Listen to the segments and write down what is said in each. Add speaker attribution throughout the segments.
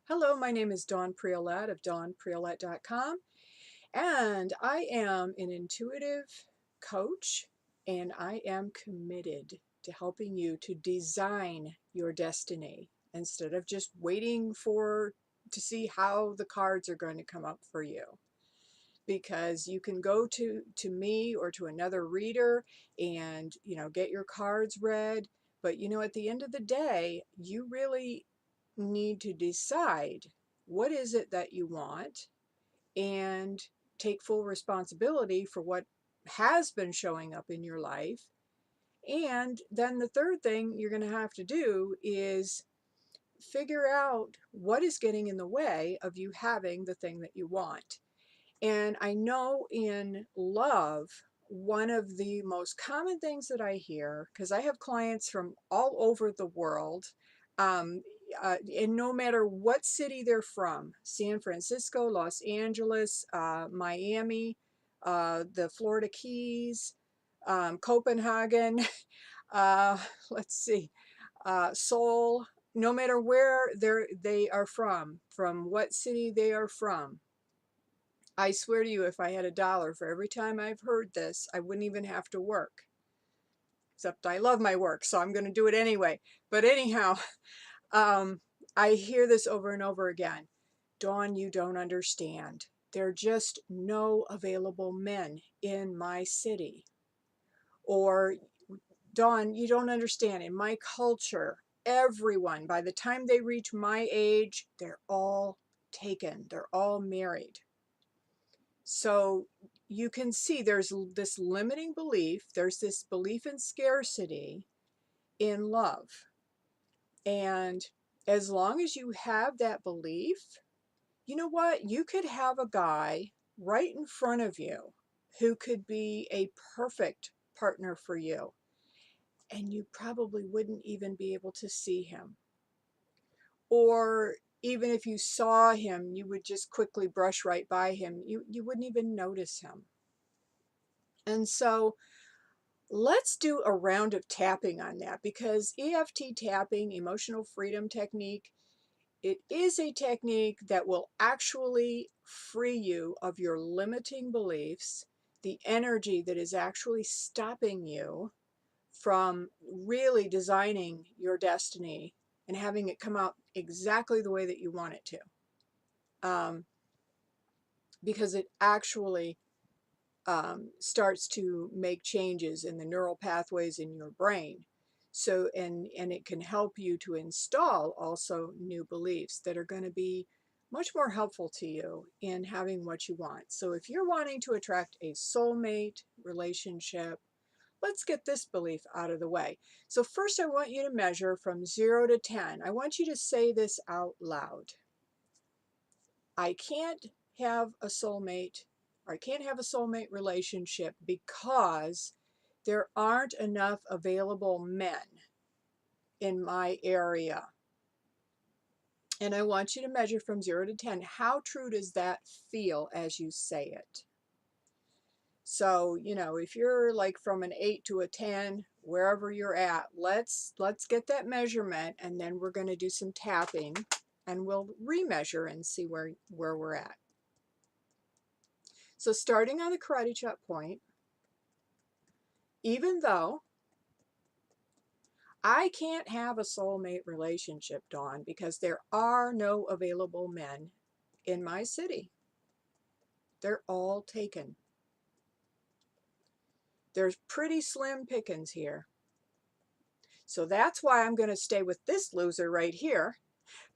Speaker 1: Hello, my name is Dawn Priolet of dawnpriolet.com, and I am an intuitive coach, and I am committed to helping you to design your destiny instead of just waiting to see how the cards are going to come up for you. Because you can go to me or to another reader and get your cards read, but at the end of the day, you really need to decide what is it that you want and take full responsibility for what has been showing up in your life. And then the third thing you're going to have to do is figure out what is getting in the way of you having the thing that you want. And I know in love, one of the most common things that I hear, because I have clients from all over the world, um, and no matter what city they're from, San Francisco, Los Angeles, Miami, the Florida Keys, Copenhagen, uh, let's see, Seoul, no matter where they are from what city they are from. I swear to you, if I had $1 for every time I've heard this, I wouldn't even have to work. Except I love my work, so I'm going to do it anyway. But anyhow, um, I hear this over and over again. Dawn, you don't understand. There are just no available men in my city. Or, Dawn, you don't understand. In my culture, everyone, by the time they reach my age, they're all taken. They're all married. So you can see there's this limiting belief, there's this belief in scarcity in love. And as long as you have that belief, you know what? You could have a guy right in front of you who could be a perfect partner for you, and you probably wouldn't even be able to see him. Or even if you saw him, you would just quickly brush right by him. You wouldn't even notice him. And so let's do a round of tapping on that, because EFT tapping, emotional freedom technique, it is a technique that will actually free you of your limiting beliefs, the energy that is actually stopping you from really designing your destiny and having it come out exactly the way that you want it to. Because it actually starts to make changes in the neural pathways in your brain. So, and it can help you to install also new beliefs that are going to be much more helpful to you in having what you want. So if you're wanting to attract a soulmate relationship, let's get this belief out of the way. So first I want you to measure from 0 to 10. I want you to say this out loud. I can't have a soulmate, or I can't have a soulmate relationship because there aren't enough available men in my area. And I want you to measure from 0 to 10. How true does that feel as you say it? So, if you're like from an 8 to a 10, wherever you're at, let's get that measurement, and then we're going to do some tapping and we'll remeasure and see where we're at. So starting on the karate chop point, even though I can't have a soulmate relationship, Dawn, because there are no available men in my city. They're all taken. There's pretty slim pickings here. So that's why I'm going to stay with this loser right here,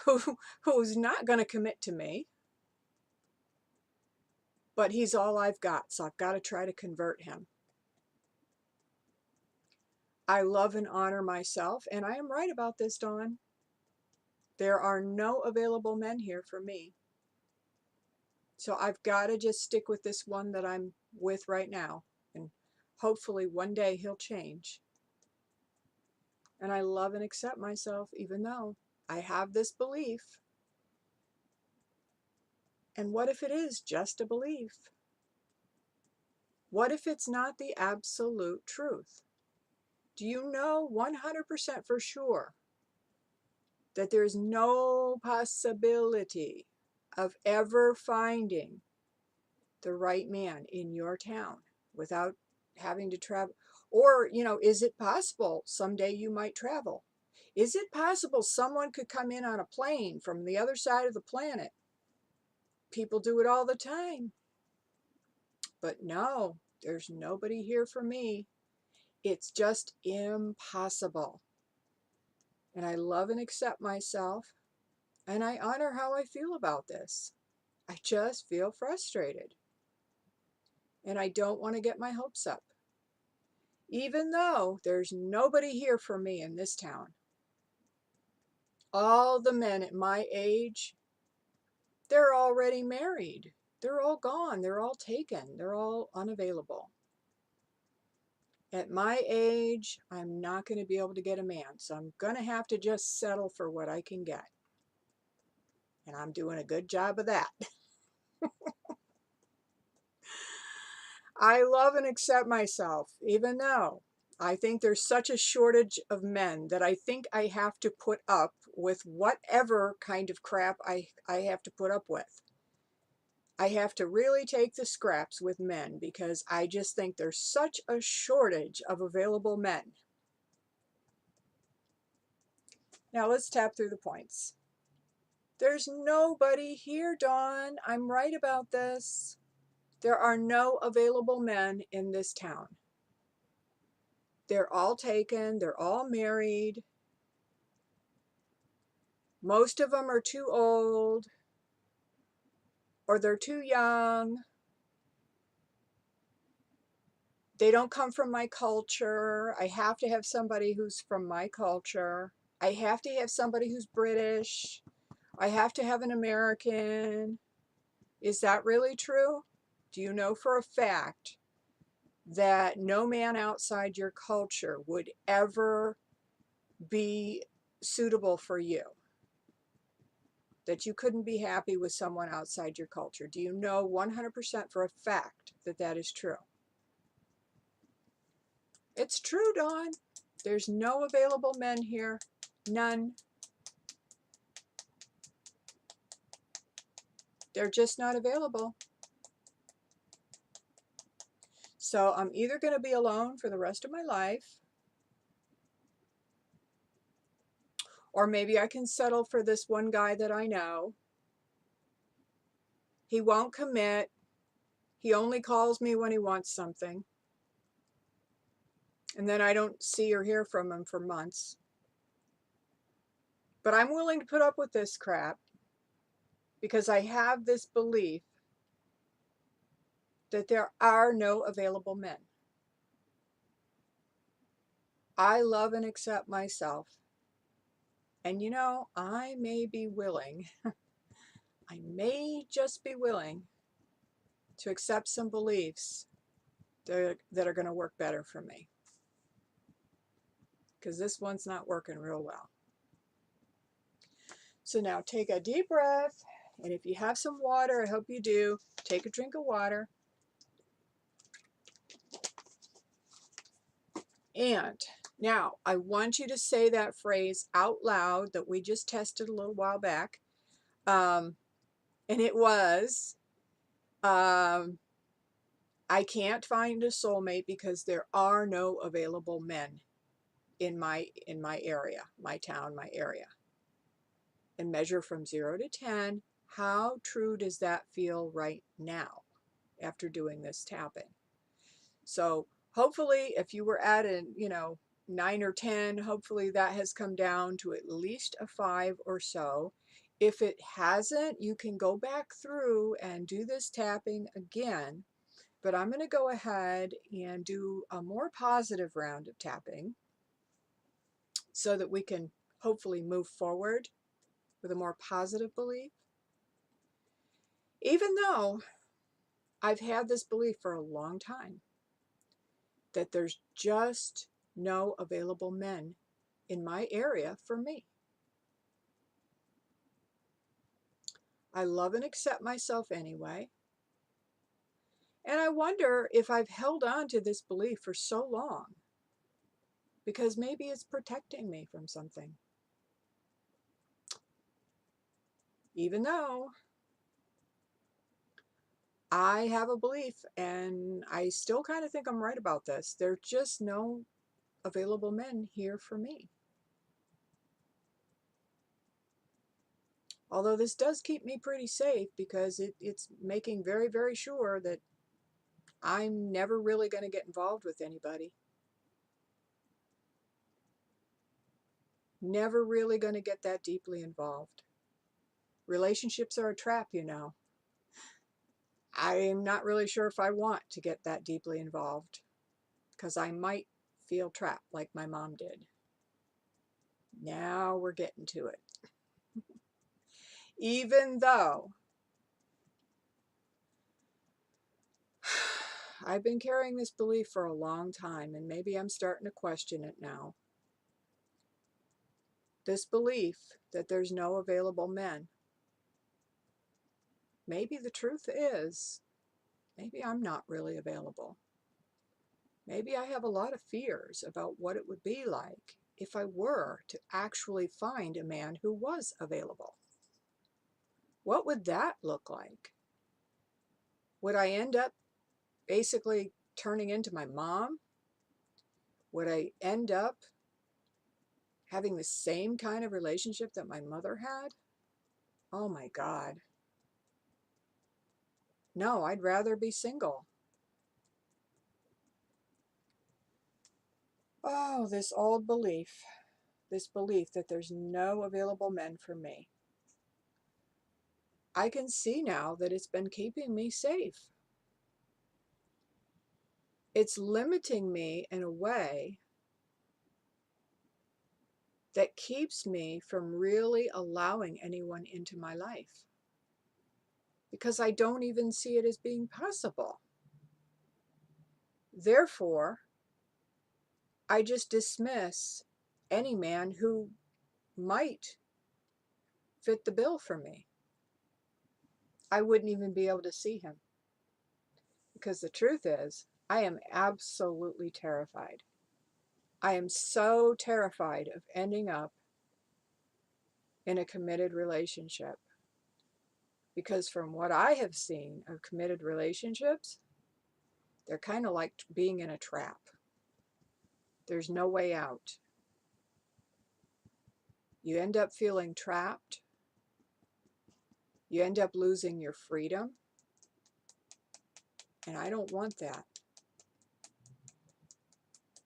Speaker 1: who's not going to commit to me, but he's all I've got, so I've got to try to convert him. I love and honor myself, and I am right about this, Dawn. There are no available men here for me. So I've got to just stick with this one that I'm with right now. And hopefully one day he'll change. And I love and accept myself even though I have this belief. And what if it is just a belief? What if it's not the absolute truth? Do you know 100% for sure that there's no possibility of ever finding the right man in your town without having to travel? Or, is it possible someday you might travel? Is it possible someone could come in on a plane from the other side of the planet? People do it all the time. But no, there's nobody here for me. It's just impossible. And I love and accept myself, and I honor how I feel about this. I just feel frustrated, and I don't want to get my hopes up, even though there's nobody here for me in this town. All the men at my age, they're already married. They're all gone. They're all taken. They're all unavailable. At my age, I'm not going to be able to get a man, so I'm going to have to just settle for what I can get. And I'm doing a good job of that. I love and accept myself, even though I think there's such a shortage of men that I think I have to put up with whatever kind of crap I have to put up with. I have to really take the scraps with men because I just think there's such a shortage of available men. Now let's tap through the points. There's nobody here, Dawn. I'm right about this. There are no available men in this town. They're all taken. They're all married. Most of them are too old, or they're too young. They don't come from my culture. I have to have somebody who's from my culture. I have to have somebody who's British. I have to have an American. Is that really true? Do you know for a fact that no man outside your culture would ever be suitable for you? That you couldn't be happy with someone outside your culture? Do you know 100% for a fact that that is true? It's true, Dawn. There's no available men here. None. They're just not available. So I'm either going to be alone for the rest of my life, or maybe I can settle for this one guy that I know. He won't commit. He only calls me when he wants something. And then I don't see or hear from him for months. But I'm willing to put up with this crap because I have this belief that there are no available men. I love and accept myself. And I may be willing, I may just be willing to accept some beliefs that are going to work better for me. Because this one's not working real well. So now take a deep breath. And if you have some water, I hope you do, take a drink of water. And now I want you to say that phrase out loud that we just tested a little while back. And it was, I can't find a soulmate because there are no available men in my area, my town, my area. And measure from 0 to 10. How true does that feel right now after doing this tapping? So hopefully if you were at a 9 or 10, hopefully that has come down to at least a 5 or so. If it hasn't, you can go back through and do this tapping again. But I'm going to go ahead and do a more positive round of tapping so that we can hopefully move forward with a more positive belief. Even though I've had this belief for a long time that there's just no available men in my area for me. I love and accept myself anyway. And I wonder if I've held on to this belief for so long because maybe it's protecting me from something. Even though I have a belief, and I still kind of think I'm right about this, there's just no available men here for me. Although this does keep me pretty safe because it's making very, very sure that I'm never really going to get involved with anybody. Never really going to get that deeply involved. Relationships are a trap, you know. I'm not really sure if I want to get that deeply involved because I might feel trapped like my mom did. Now we're getting to it. Even though I've been carrying this belief for a long time, and maybe I'm starting to question it now. This belief that there's no available men. Maybe the truth is, maybe I'm not really available. Maybe I have a lot of fears about what it would be like if I were to actually find a man who was available. What would that look like? Would I end up basically turning into my mom? Would I end up having the same kind of relationship that my mother had? Oh my God. No, I'd rather be single. Oh, this old belief, this belief that there's no available men for me. I can see now that it's been keeping me safe. It's limiting me in a way that keeps me from really allowing anyone into my life because I don't even see it as being possible. Therefore, I just dismiss any man who might fit the bill for me. I wouldn't even be able to see him because the truth is, I am absolutely terrified. I am so terrified of ending up in a committed relationship because from what I have seen of committed relationships, they're kind of like being in a trap. There's no way out. You end up feeling trapped. You end up losing your freedom. And I don't want that.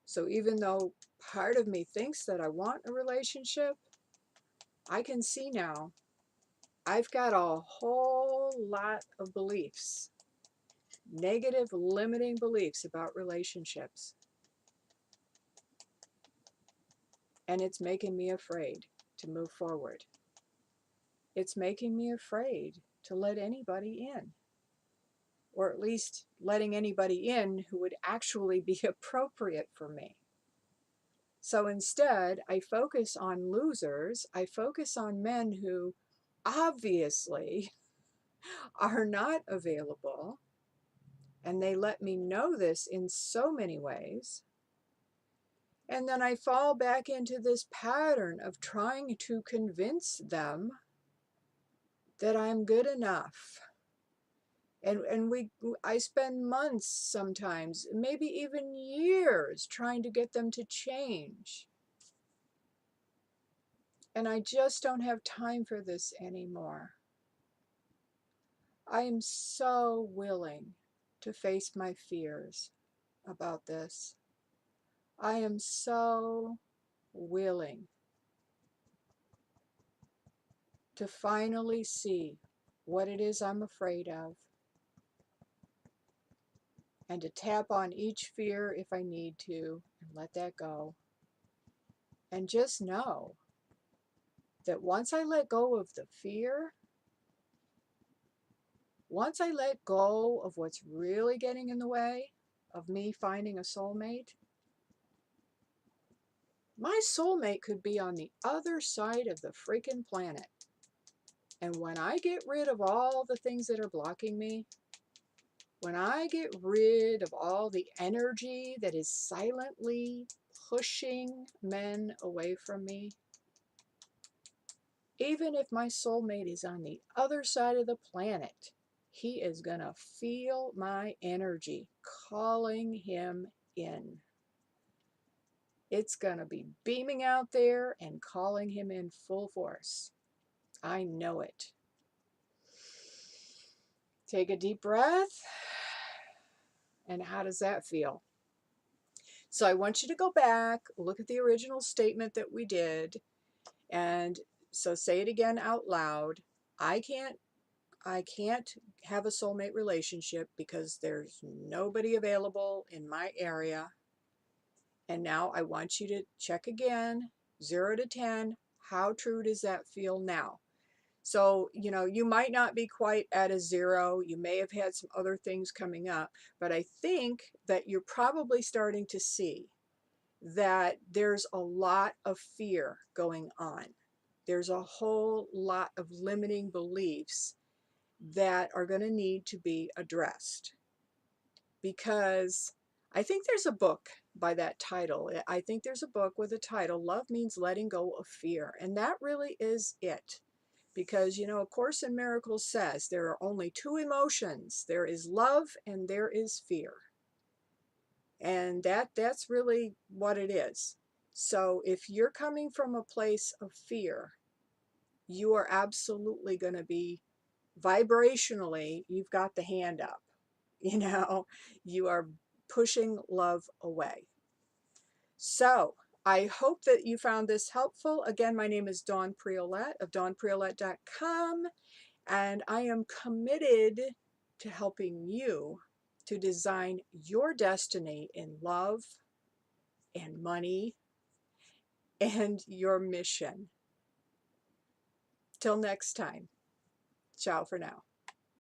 Speaker 1: So even though part of me thinks that I want a relationship, I can see now I've got a whole lot of beliefs, negative, limiting beliefs about relationships. And it's making me afraid to move forward. It's making me afraid to let anybody in, or at least letting anybody in who would actually be appropriate for me. So instead, I focus on losers. I focus on men who obviously are not available, and they let me know this in so many ways. And then I fall back into this pattern of trying to convince them that I'm good enough. And I spend months sometimes, maybe even years, trying to get them to change. And I just don't have time for this anymore. I am so willing to face my fears about this. I am so willing to finally see what it is I'm afraid of and to tap on each fear if I need to and let that go. And just know that once I let go of the fear, once I let go of what's really getting in the way of me finding a soulmate, my soulmate could be on the other side of the freaking planet. And when I get rid of all the things that are blocking me, when I get rid of all the energy that is silently pushing men away from me, Even if my soulmate is on the other side of the planet, he is going to feel my energy calling him in. It's going to be beaming out there and calling him in full force. I know it. Take a deep breath. And how does that feel? So I want you to go back, look at the original statement that we did, and so say it again out loud. I can't have a soulmate relationship because there's nobody available in my area. And now I want you to check again, 0 to 10. How true does that feel now? So, you might not be quite at a 0. You may have had some other things coming up, but I think that you're probably starting to see that there's a lot of fear going on. There's a whole lot of limiting beliefs that are going to need to be addressed, because I think there's a book by that title. I think there's a book with a title, Love Means Letting Go of Fear. And that really is it. Because, A Course in Miracles says there are only two emotions. There is love and there is fear. And that's really what it is. So if you're coming from a place of fear, you are absolutely going to be vibrationally, you've got the hand up. You are pushing love away. So I hope that you found this helpful. Again, my name is Dawn Priolet of dawnpriolet.com, and I am committed to helping you to design your destiny in love and money and your mission. Till next time. Ciao for now.